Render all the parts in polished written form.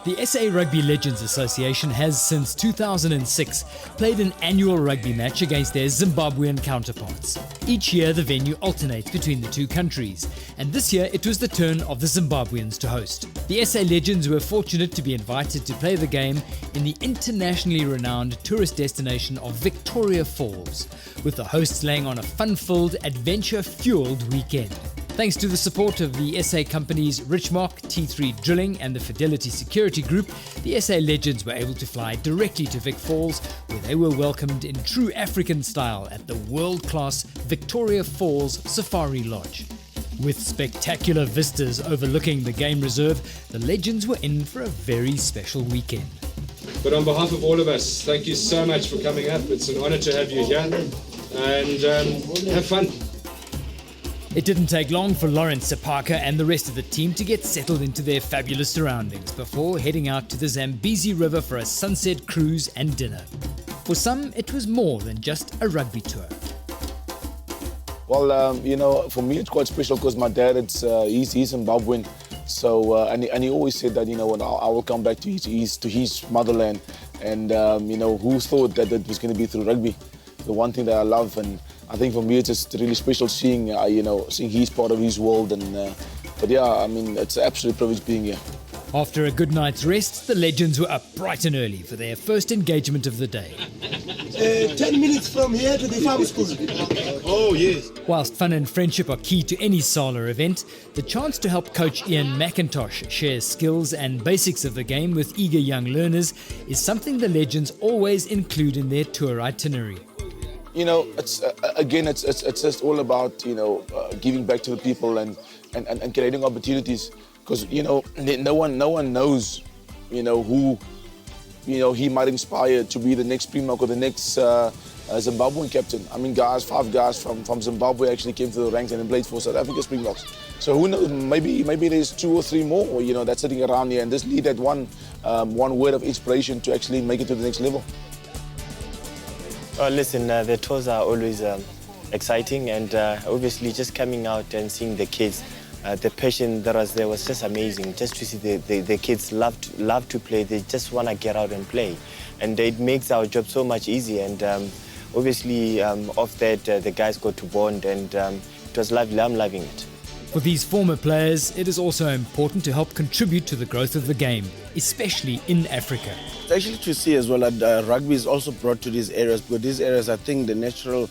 The SA Rugby Legends Association has since 2006 played an annual rugby match against their Zimbabwean counterparts. Each year the venue alternates between the two countries, and this year it was the turn of the Zimbabweans to host. The SA Legends were fortunate to be invited to play the game in the internationally renowned tourist destination of Victoria Falls, with the hosts laying on a fun-filled, adventure-fueled weekend. Thanks to the support of the SA companies Richmark, T3 Drilling and the Fidelity Security Group, the SA Legends were able to fly directly to Vic Falls, where they were welcomed in true African style at the world-class Victoria Falls Safari Lodge. With spectacular vistas overlooking the game reserve, the Legends were in for a very special weekend. But on behalf of all of us, thank you so much for coming up. It's an honour to have you here, and have fun. It didn't take long for Lawrence Sepaka and the rest of the team to get settled into their fabulous surroundings before heading out to the Zambezi River for a sunset cruise and dinner. For some, it was more than just a rugby tour. Well, for me it's quite special because my dad, he's Zimbabwean. So, and he always said that, I will come back to his motherland. And, who thought that it was going to be through rugby? The one thing that I love, and I think for me it's just really special seeing, seeing he's part of his world. And it's an absolute privilege being here. After a good night's rest, the Legends were up bright and early for their first engagement of the day. 10 minutes from here to the farm school. Oh, yes. Whilst fun and friendship are key to any Sala event, the chance to help coach Ian McIntosh share skills and basics of the game with eager young learners is something the Legends always include in their tour itinerary. It's just all about, giving back to the people and creating opportunities. Because, no one knows, who, he might inspire to be the next Springbok or the next Zimbabwean captain. I mean, 5 guys from Zimbabwe actually came to the ranks and played for South Africa Springboks. So who knows, maybe there's 2 or 3 more, that's sitting around here and just need that one word of inspiration to actually make it to the next level. The tours are always exciting, and obviously just coming out and seeing the kids, the passion that was there was just amazing. Just to see the kids love to play, they just want to get out and play. And it makes our job so much easier. And obviously off that, the guys got to bond, and it was lovely. I'm loving it. For these former players, it is also important to help contribute to the growth of the game, especially in Africa. Actually, to see as well that rugby is also brought to these areas, because these areas, I think the natural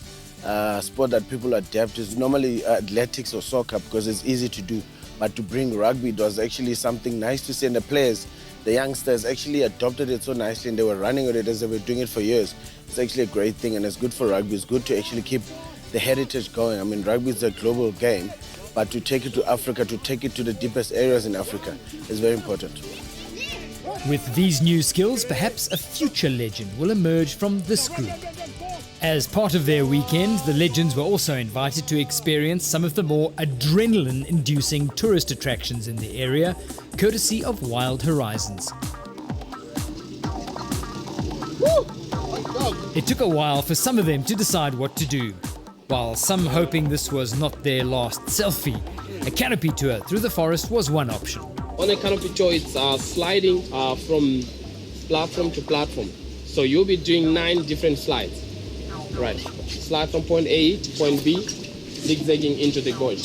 sport that people adapt is normally athletics or soccer, because it's easy to do. But to bring rugby, it was actually something nice to see. And the players, the youngsters, actually adopted it so nicely, and they were running with it as they were doing it for years. It's actually a great thing, and it's good for rugby. It's good to actually keep the heritage going. I mean, rugby is a global game, but to take it to Africa, to take it to the deepest areas in Africa is very important. With these new skills, perhaps a future legend will emerge from this group. As part of their weekend, the Legends were also invited to experience some of the more adrenaline-inducing tourist attractions in the area, courtesy of Wild Horizons. It took a while for some of them to decide what to do. While some hoping this was not their last selfie, a canopy tour through the forest was one option. On a canopy tour, it's sliding from platform to platform. So you'll be doing 9 different slides. Right. Slide from point A to point B, zigzagging into the gorge.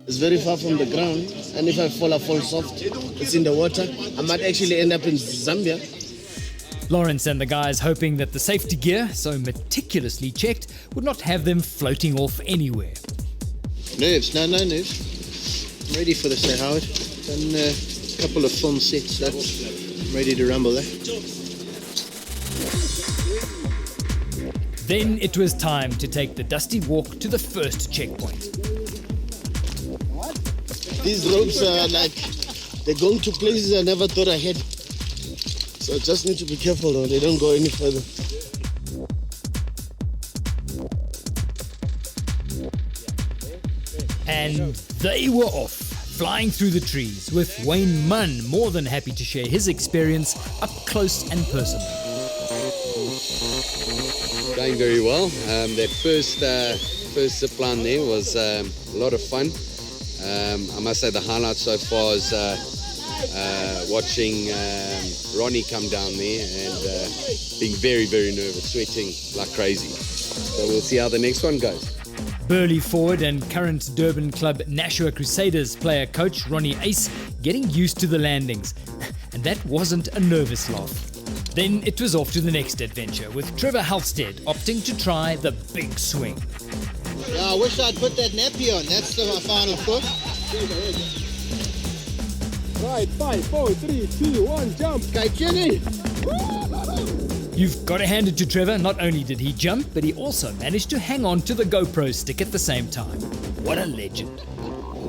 It's very far from the ground, and if I fall soft, it's in the water. I might actually end up in Zambia. Lawrence and the guys hoping that the safety gear, so meticulously checked, would not have them floating off anywhere. Nerves, no nerves. I'm ready for this now, Howard. Done a couple of fun sets, so I'm ready to rumble there. Then it was time to take the dusty walk to the first checkpoint. These ropes are they're going to places I never thought I had. So I just need to be careful though, they don't go any further. And they were off, flying through the trees, with Wayne Munn more than happy to share his experience up close and personal. Going very well. That first zip line there was a lot of fun. I must say the highlight so far is watching Ronnie come down there and being very, very nervous, sweating like crazy. So we'll see how the next one goes. Burley forward and current Durban club Nashua Crusaders player coach Ronnie Ace getting used to the landings. And that wasn't a nervous laugh. Then it was off to the next adventure, with Trevor Halstead opting to try the big swing. Yeah, I wish I'd put that nappy on. That's my final thought. Right, 5, 4, 3, 2, 1, jump. Okay, Kenny. You've got to hand it to Trevor. Not only did he jump, but he also managed to hang on to the GoPro stick at the same time. What a legend.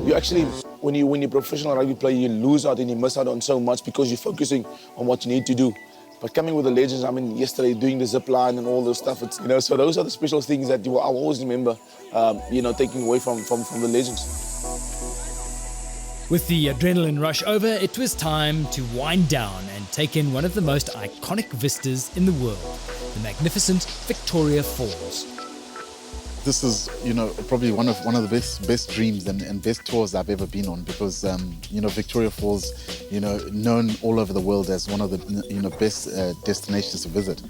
You actually, when you're professional rugby player, you lose out and you miss out on so much because you're focusing on what you need to do. But coming with the legends, I mean, yesterday doing the zip line and all those stuff, it's, so those are the special things that I'll always remember, taking away from the legends. With the adrenaline rush over, it was time to wind down and take in one of the most iconic vistas in the world, the magnificent Victoria Falls. This is, probably one of the best dreams and best tours I've ever been on, because, Victoria Falls, known all over the world as one of the, best destinations to visit.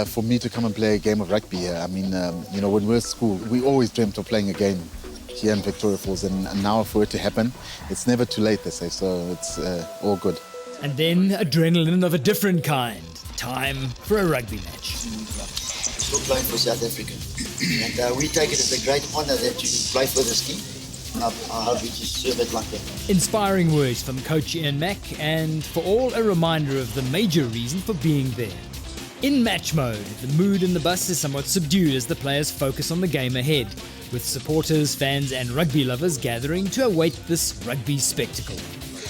For me to come and play a game of rugby here, when we were at school, we always dreamt of playing a game here in Victoria Falls, and now for it to happen, it's never too late, they say, so it's all good. And then adrenaline of a different kind. Time for a rugby match. Still playing for South Africa, and we take it as a great honour that you play for this team. I hope we just serve it like that. Inspiring words from Coach Ian Mack, and for all a reminder of the major reason for being there. In match mode, the mood in the bus is somewhat subdued as the players focus on the game ahead, with supporters, fans and rugby lovers gathering to await this rugby spectacle.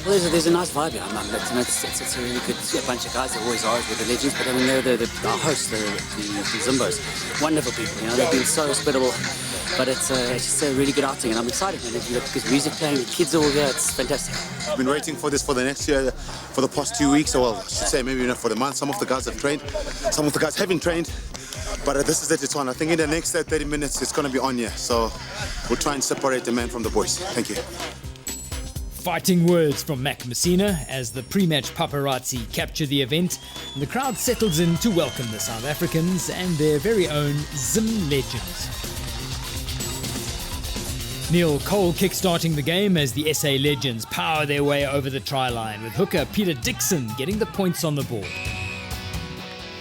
Well, there's a nice vibe here. It's a really good bunch of guys. There always are with the legends, but they're our hosts, the Zimbos, wonderful people. They've been so hospitable. But it's just a really good outing, and I'm excited, man. Because music playing, the kids are all here. It's fantastic. I've been waiting for this for the next year, for the past 2 weeks, or well, I should say maybe for the month. Some of the guys have trained, some of the guys haven't trained, but this is it. It's on. I think in the next 30 minutes it's going to be on here. So we'll try and separate the men from the boys. Thank you. Fighting words from Mac Messina as the pre-match paparazzi capture the event, and the crowd settles in to welcome the South Africans and their very own Zim Legends. Neil Cole kickstarting the game as the SA Legends power their way over the try line, with hooker Peter Dixon getting the points on the board.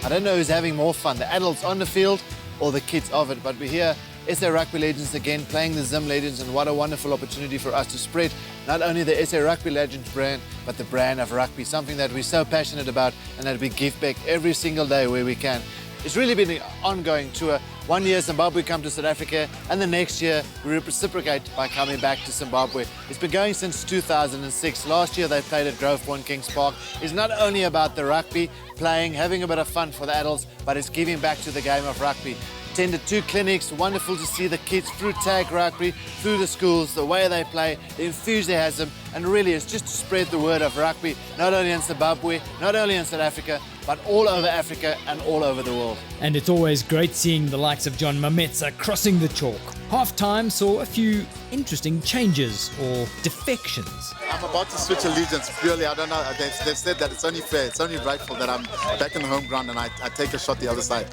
I don't know who's having more fun, the adults on the field or the kids of it, but we're here, SA Rugby Legends again, playing the Zim Legends, and what a wonderful opportunity for us to spread not only the SA Rugby Legends brand, but the brand of rugby, something that we're so passionate about and that we give back every single day where we can. It's really been an ongoing tour. 1 year Zimbabwe come to South Africa, and the next year we reciprocate by coming back to Zimbabwe. It's been going since 2006. Last year they played at Groveborn Kings Park. It's not only about the rugby, playing, having a bit of fun for the adults, but it's giving back to the game of rugby. Attended 2 clinics, wonderful to see the kids through tag rugby, through the schools, the way they play, the enthusiasm, and really it's just to spread the word of rugby, not only in Zimbabwe, not only in South Africa, but all over Africa and all over the world. And it's always great seeing the likes of John Mametsa crossing the chalk. Half-time saw a few interesting changes or defections. I'm about to switch allegiance. Really, I don't know. They've said that it's only fair, it's only rightful that I'm back in the home ground and I take a shot the other side.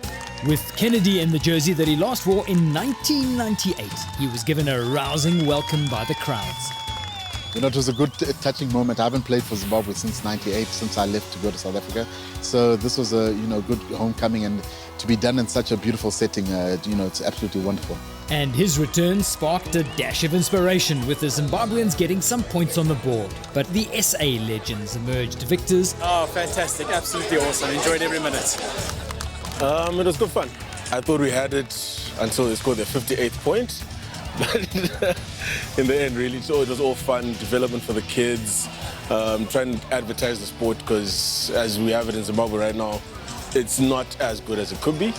With Kennedy in the jersey that he last wore in 1998, he was given a rousing welcome by the crowds. It was a good, touching moment. I haven't played for Zimbabwe since '98, since I left to go to South Africa. So this was a, good homecoming, and to be done in such a beautiful setting, it's absolutely wonderful. And his return sparked a dash of inspiration, with the Zimbabweans getting some points on the board. But the SA Legends emerged victors. Oh, fantastic. Absolutely awesome. Enjoyed every minute. It was good fun. I thought we had it until they scored their 58th point. But in the end, really, so it was all fun, development for the kids, trying to advertise the sport, because as we have it in Zimbabwe right now, it's not as good as it could be,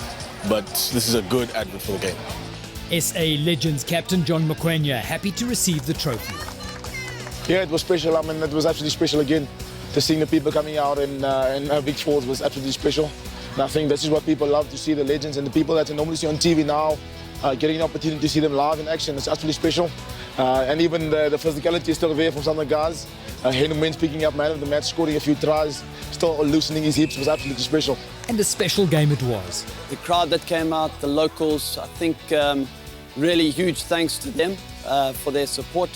but this is a good advert for the game. SA Legends captain John Mokwenya happy to receive the trophy. Yeah, it was special. It was absolutely special again. To seeing the people coming out in Vic Falls was absolutely special. And I think this is what people love, to see the legends and the people that you normally see on TV now. getting an opportunity to see them live in action is absolutely special. And even the physicality is still there from some of the guys. Henry Wentz picking up man of the match, scoring a few tries, still loosening his hips was absolutely special. And a special game it was. The crowd that came out, the locals, I think really huge thanks to them for their support.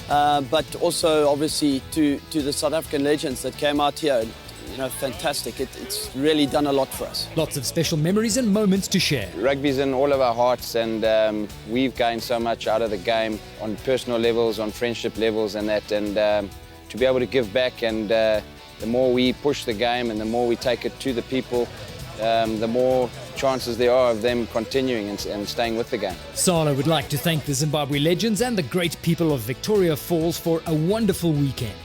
But also obviously to the South African legends that came out here. You know, fantastic. It's really done a lot for us. Lots of special memories and moments to share. Rugby's in all of our hearts, and we've gained so much out of the game on personal levels, on friendship levels and that, and to be able to give back, and the more we push the game and the more we take it to the people, the more chances there are of them continuing and staying with the game. Sala would like to thank the Zimbabwe Legends and the great people of Victoria Falls for a wonderful weekend.